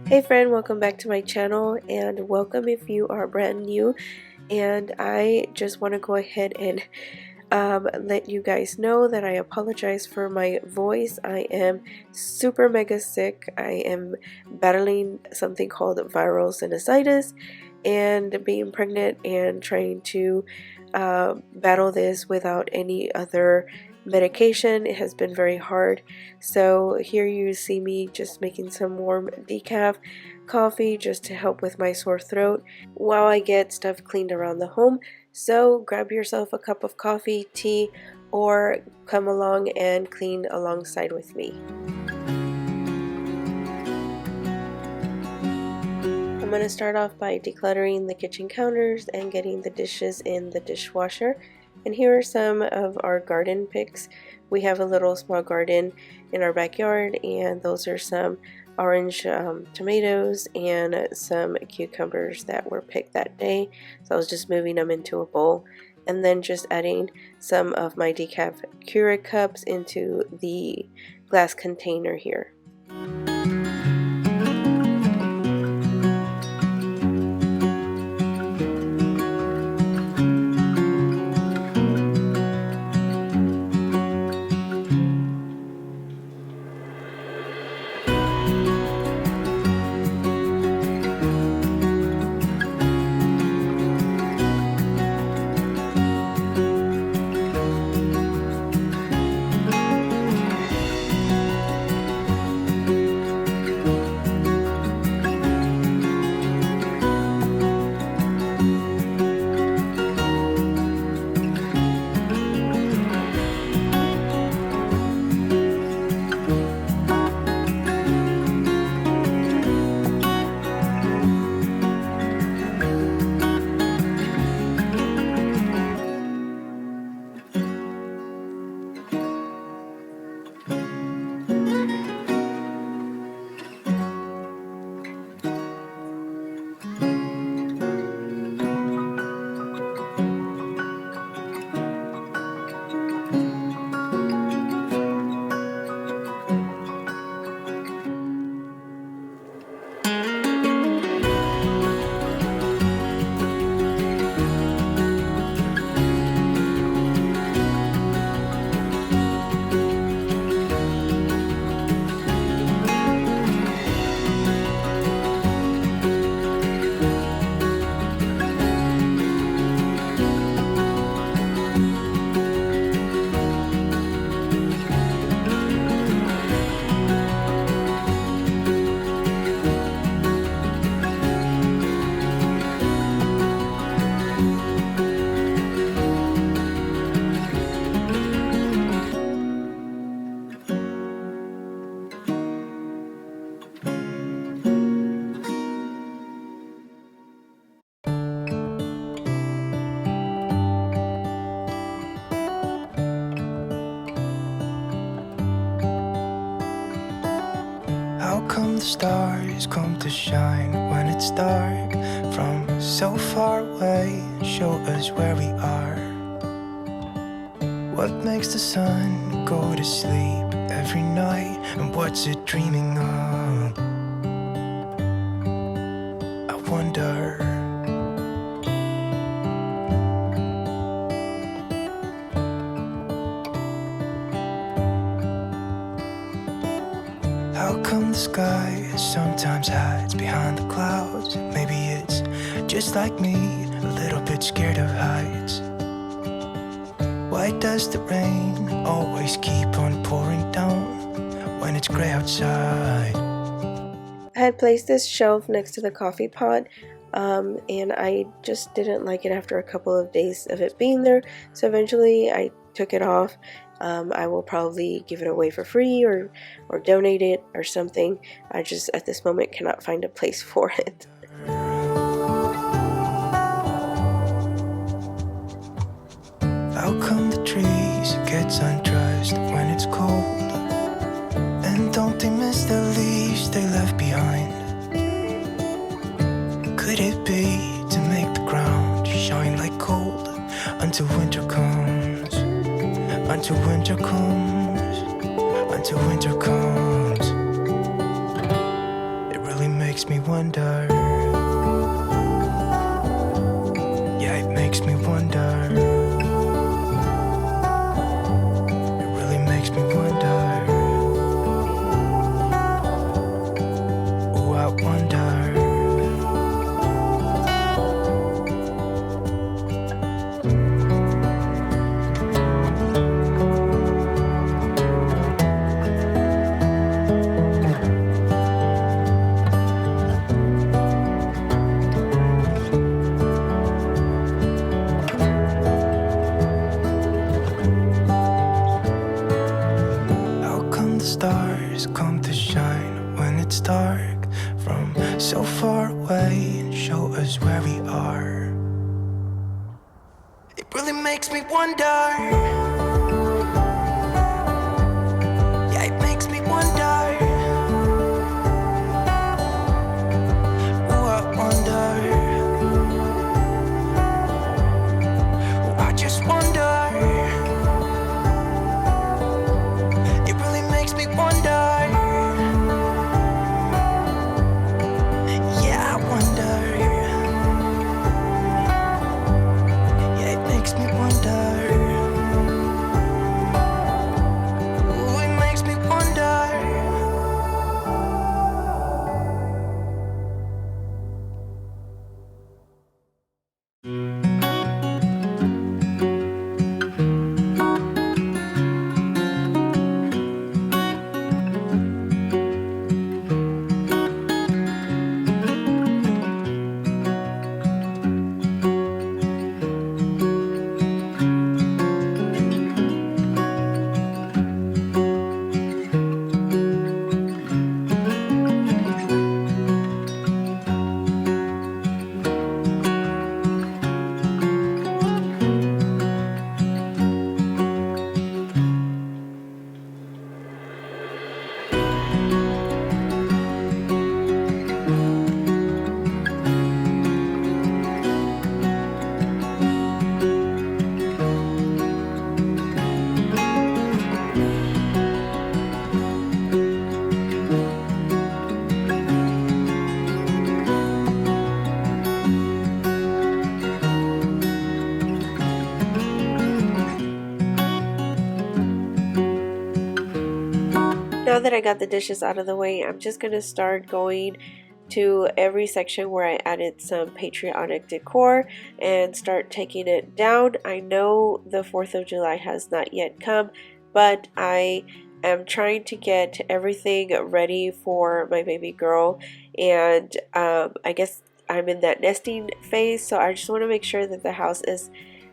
Hey friend, welcome back to my channel, and welcome if you are brand new. And I just want to go ahead and let you guys know that I apologize for my voice. I am super mega sick. I am battling something called viral sinusitis, and being pregnant and trying to battle this without any other medication, it has been very hard. So here you see me just making some warm decaf coffee just to help with my sore throat while I get stuff cleaned around the home. So grab yourself a cup of coffee, tea, or come along and clean alongside with me. I'm going to start off by decluttering the kitchen counters and getting the dishes in the dishwasher. And here are some of our garden picks. We have a little small garden in our backyard, and those are some orange tomatoes and some cucumbers that were picked that day. So I was just moving them into a bowl, and then just adding some of my decaf Keurig cups into the glass container here. How come the stars come to shine when it's dark from so far away and show us where we are? What makes the sun go to sleep every night, and what's it dreaming of? I wonder. How come the sky sometimes hides behind the clouds? Maybe it's just like me, a little bit scared of heights. Why does the rain always keep on pouring down when it's gray outside? I had placed this shelf next to the coffee pot, and I just didn't like it after a couple of days of it being there, so eventually I took it off. I will probably give it away for free or donate it or something. I just at this moment cannot find a place for it. How come the trees get undressed when it's cold? And don't they miss the leaves they left behind? Could it be to make the ground shine like gold until winter comes? Until winter comes, until winter comes. It really makes makes me wonder. Yeah, it makes me wonder. It really makes me wonder. Oh, I wonder. Stars come to shine when it's dark from so far away and show us where we are. It really makes me wonder. Yeah, it makes me wonder. Oh, I wonder. Oh, I just wonder. It really makes me wonder. Yeah, I wonder. Yeah, it makes me wonder. Oh, it makes me wonder. Now that I got the dishes out of the way, I'm just going to start going to every section where I added some patriotic decor and start taking it down. I know the 4th of July has not yet come, but I am trying to get everything ready for my baby girl, and I guess I'm in that nesting phase, so I just want to make sure that the house is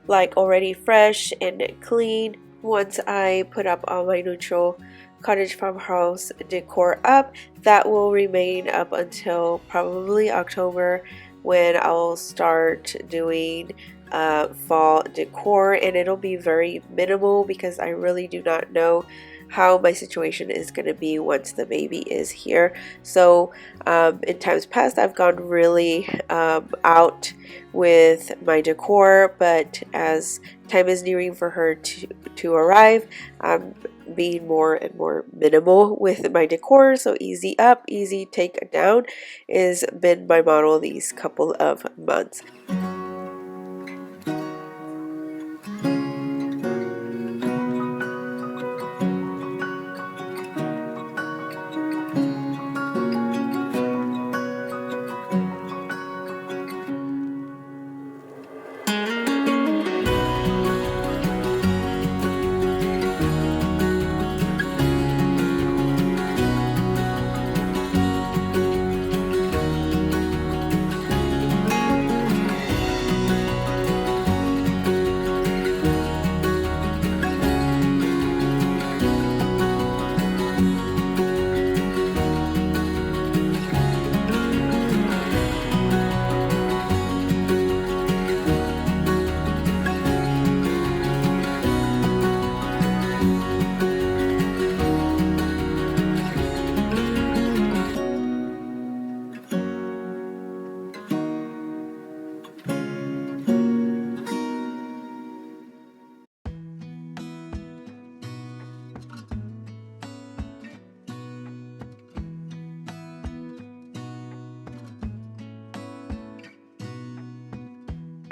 like already fresh and clean. Once I put up all my neutral cottage farmhouse decor up, that will remain up until probably October, when I'll start doing fall decor, and it'll be very minimal because I really do not know how my situation is going to be once the baby is here. So in times past I've gone really out with my decor, but as time is nearing for her to arrive, I'm being more and more minimal with my decor. So easy up, easy take down has been my model these couple of months.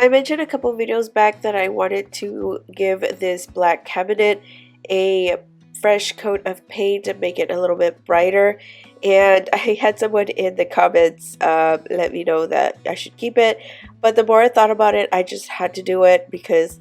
I mentioned a couple videos back that I wanted to give this black cabinet a fresh coat of paint and make it a little bit brighter, and I had someone in the comments let me know that I should keep it, but the more I thought about it, I just had to do it because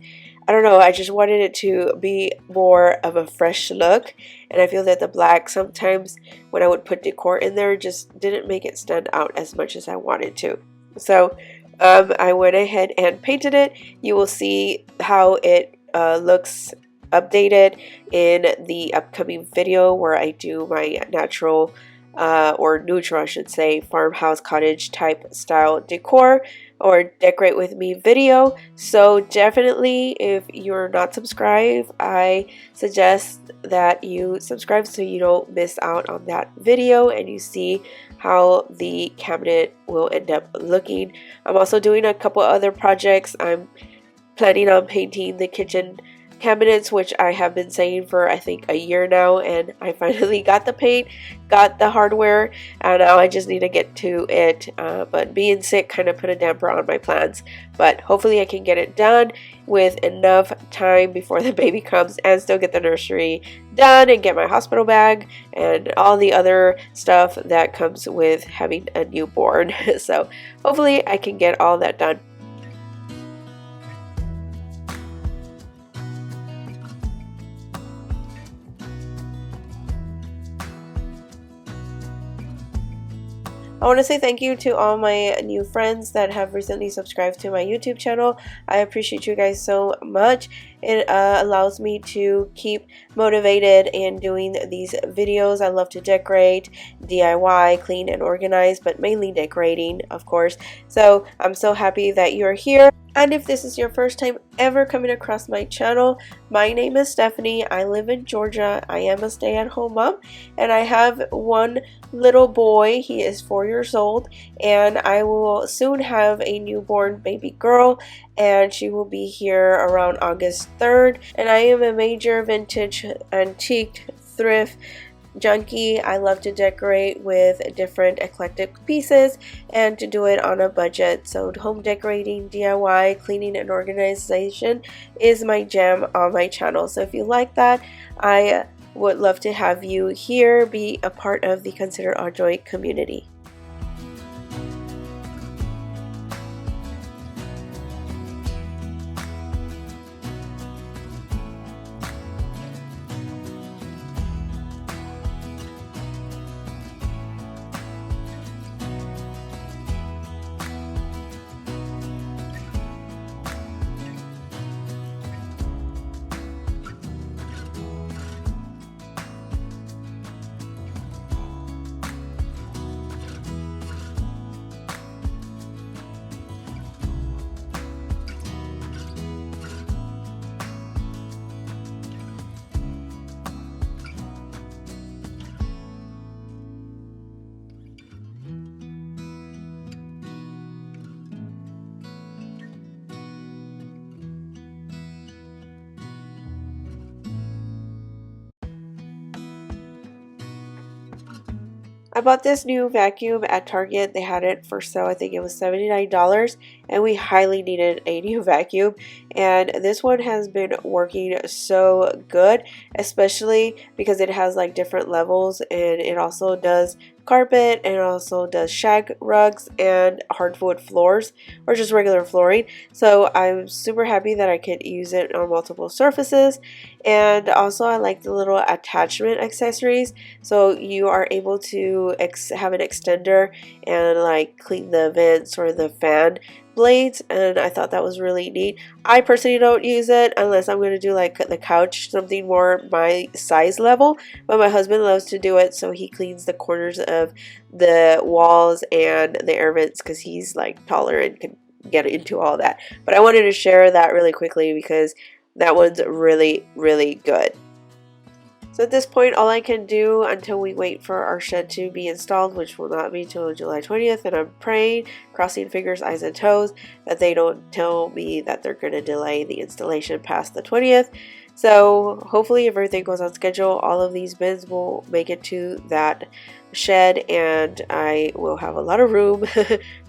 I don't know, I just wanted it to be more of a fresh look, and I feel that the black sometimes when I would put decor in there just didn't make it stand out as much as I wanted to. So I went ahead and painted it. You will see how it looks updated in the upcoming video where I do my natural or neutral, I should say, farmhouse cottage type style decor or decorate with me video. So definitely, if you're not subscribed, I suggest that you subscribe so you don't miss out on that video and you see how the cabinet will end up looking. I'm also doing a couple other projects. I'm planning on painting the kitchen cabinets, which I have been saying for I think a year now, and I finally got the paint, got the hardware, and now I just need to get to it. But being sick kind of put a damper on my plans, but hopefully I can get it done with enough time before the baby comes and still get the nursery done and get my hospital bag and all the other stuff that comes with having a newborn. So hopefully I can get all that done. I want to say thank you to all my new friends that have recently subscribed to my YouTube channel. I appreciate you guys so much. It allows me to keep motivated in doing these videos. I love to decorate, DIY, clean and organize, but mainly decorating, of course. So I'm so happy that you're here. And if this is your first time ever coming across my channel, my name is Stephanie. I live in Georgia. I am a stay-at-home mom, and I have one little boy. He is 4 years old, and I will soon have a newborn baby girl, and she will be here around August 3rd. And I am a major vintage antique thrift junkie. I love to decorate with different eclectic pieces and to do it on a budget. So home decorating, DIY, cleaning and organization is my jam on my channel. So if you like that, I would love to have you here be a part of the Consider Audroy community. I bought this new vacuum at Target. They had it for sale. I think it was $79, and we highly needed a new vacuum. And this one has been working so good, especially because it has like different levels, and it also does carpet and it also does shag rugs and hardwood floors or just regular flooring. So I'm super happy that I could use it on multiple surfaces. And also I like the little attachment accessories, so you are able to have an extender and like clean the vents or the fan blades, and I thought that was really neat. I personally don't use it unless I'm going to do like the couch, something more my size level, but my husband loves to do it, so he cleans the corners of the walls and the air vents because he's like taller and can get into all that. But I wanted to share that really quickly because that one's really, really good. So at this point, all I can do until we wait for our shed to be installed, which will not be till July 20th, and I'm praying, crossing fingers, eyes and toes, that they don't tell me that they're going to delay the installation past the 20th. So hopefully if everything goes on schedule, all of these bins will make it to that shed and I will have a lot of room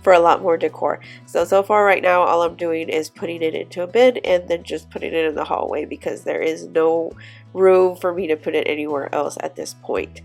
for a lot more decor. So far right now all I'm doing is putting it into a bin and then just putting it in the hallway because there is no room for me to put it anywhere else at this point.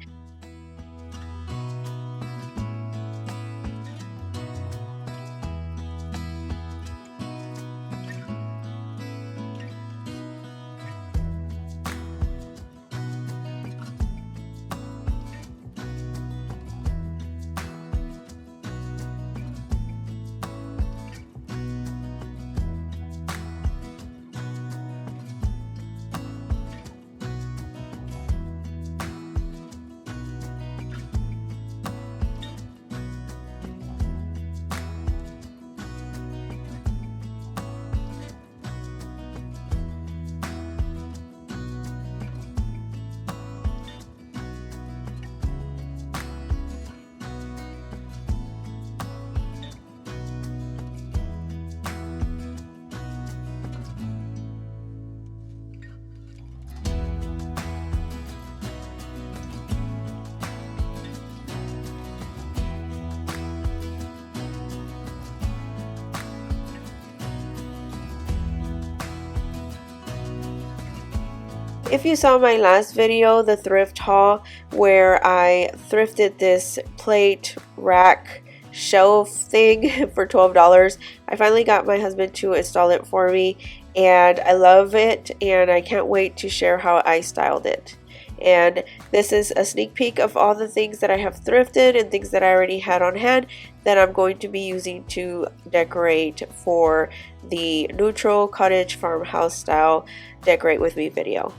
If you saw my last video, the thrift haul, where I thrifted this plate rack shelf thing for $12, I finally got my husband to install it for me and I love it and I can't wait to share how I styled it. And this is a sneak peek of all the things that I have thrifted and things that I already had on hand that I'm going to be using to decorate for the neutral cottage farmhouse style decorate with me video.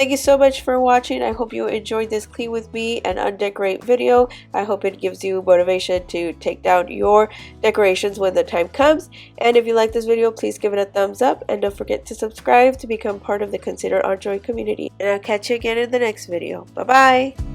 Thank you so much for watching. I hope you enjoyed this clean with me and undecorate video. I hope it gives you motivation to take down your decorations when the time comes. And if you like this video, please give it a thumbs up and don't forget to subscribe to become part of the Consider Enjoy community. And I'll catch you again in the next video. Bye bye!